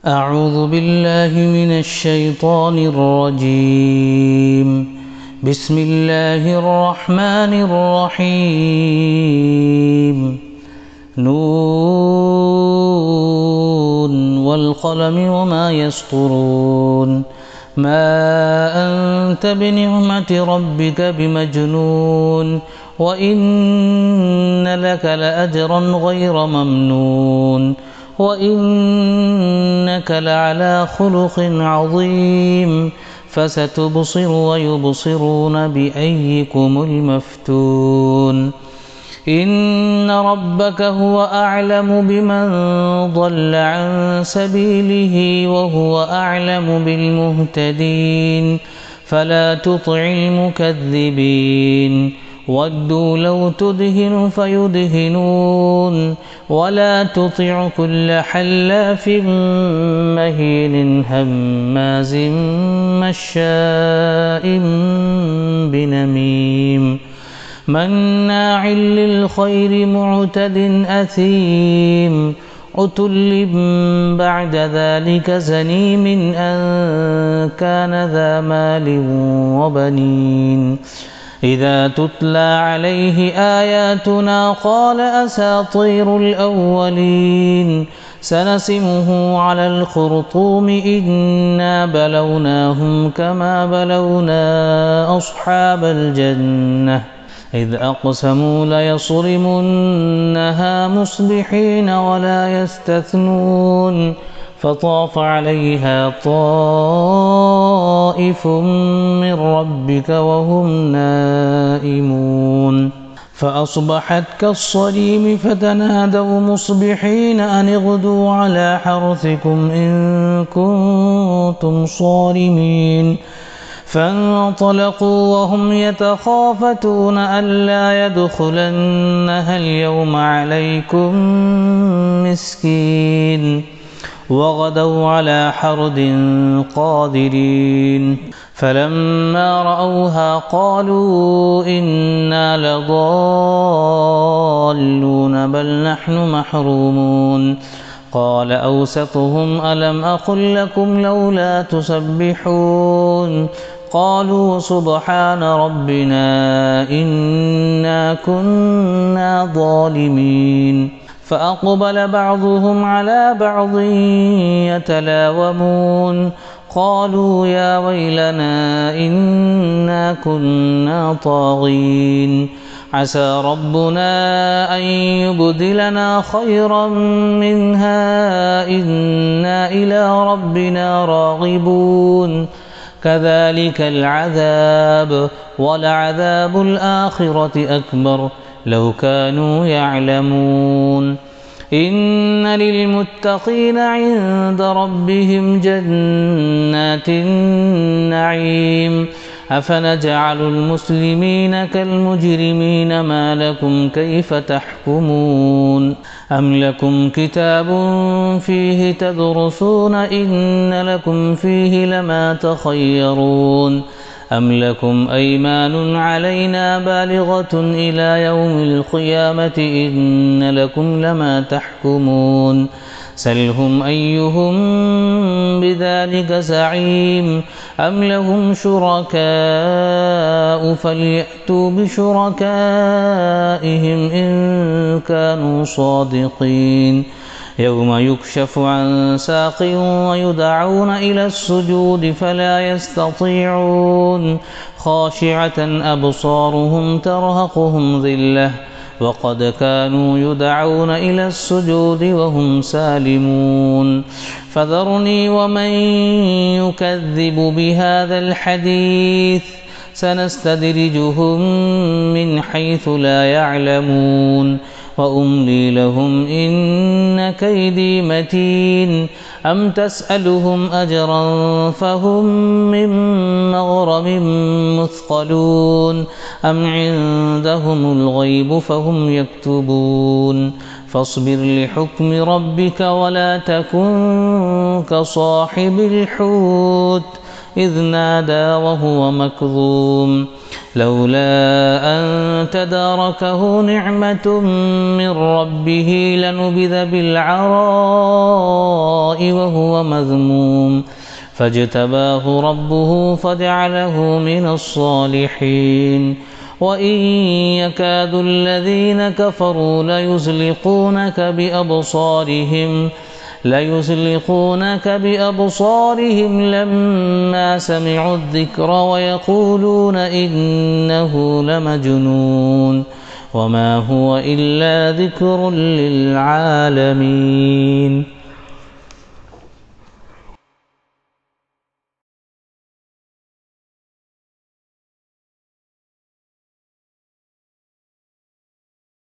أعوذ بالله من الشيطان الرجيم. بسم الله الرحمن الرحيم. نون والقلم وما يسطرون. ما أنت بنعمة ربك بمجنون وإن لك لأجرا غير ممنون وإنك لعلى خلق عظيم. فستبصر ويبصرون بأيكم المفتون. إن ربك هو أعلم بمن ضل عن سبيله وهو أعلم بالمهتدين. فلا تطع المكذبين. ودوا لو تدهن فيدهنون. ولا تطع كل حلاف مهين هماز مشاء بنميم مناع للخير معتد أثيم عتل بعد ذلك زنيم أن كان ذا مال وبنين. إذا تتلى عليه آياتنا قال أساطير الأولين. سنسمه على الخرطوم إنا بلوناهم كما بلونا أصحاب الجنة إذ أقسموا ليصرمنها مصبحين ولا يستثنون. فطاف عليها طائف من ربك وهم نائمون فأصبحت كالصريم فتنادوا مصبحين أن اغدوا على حرثكم إن كنتم صارمين. فانطلقوا وهم يتخافتون ألا يدخلنها اليوم عليكم مسكين. وغدوا على حرد قادرين. فلما رأوها قالوا إنا لضالون بل نحن محرومون. قال أوسطهم ألم أقل لكم لولا تسبحون. قالوا سبحان ربنا إنا كنا ظالمين. فأقبل بعضهم على بعض يتلاومون. قالوا يا ويلنا إنا كنا طاغين. عسى ربنا أن يبدلنا خيرا منها إنا إلى ربنا راغبون. كذلك العذاب ولعذاب الآخرة أكبر لو كانوا يعلمون. إن للمتقين عند ربهم جنات النعيم. أفنجعل المسلمين كالمجرمين ما لكم كيف تحكمون. أم لكم كتاب فيه تدرسون إن لكم فيه لما تخيرون. أم لكم أيمان علينا بالغة إلى يوم القيامة إن لكم لما تحكمون. سلهم أيهم بذلك زعيم. أم لهم شركاء فليأتوا بشركائهم إن كانوا صادقين. يوم يكشف عن ساق ويدعون إلى السجود فلا يستطيعون. خاشعة أبصارهم ترهقهم ذلة وقد كانوا يدعون إلى السجود وهم سالمون. فذرني ومن يكذب بهذا الحديث سنستدرجهم من حيث لا يعلمون وأملي لهم إن كيدي متين. أم تسألهم أجرا فهم من مغرم مثقلون. أم عندهم الغيب فهم يكتبون. فاصبر لحكم ربك ولا تكن كصاحب الحوت إذ نادى وهو مكظوم لولا أن تداركه نعمة من ربه لنبذ بالعراء وهو مذموم فاجتباه ربه فجعله من الصالحين وإن يكاد الذين كفروا ليزلقونك بأبصارهم لما سمعوا الذكر ويقولون إنه لمجنون وما هو إلا ذكر للعالمين.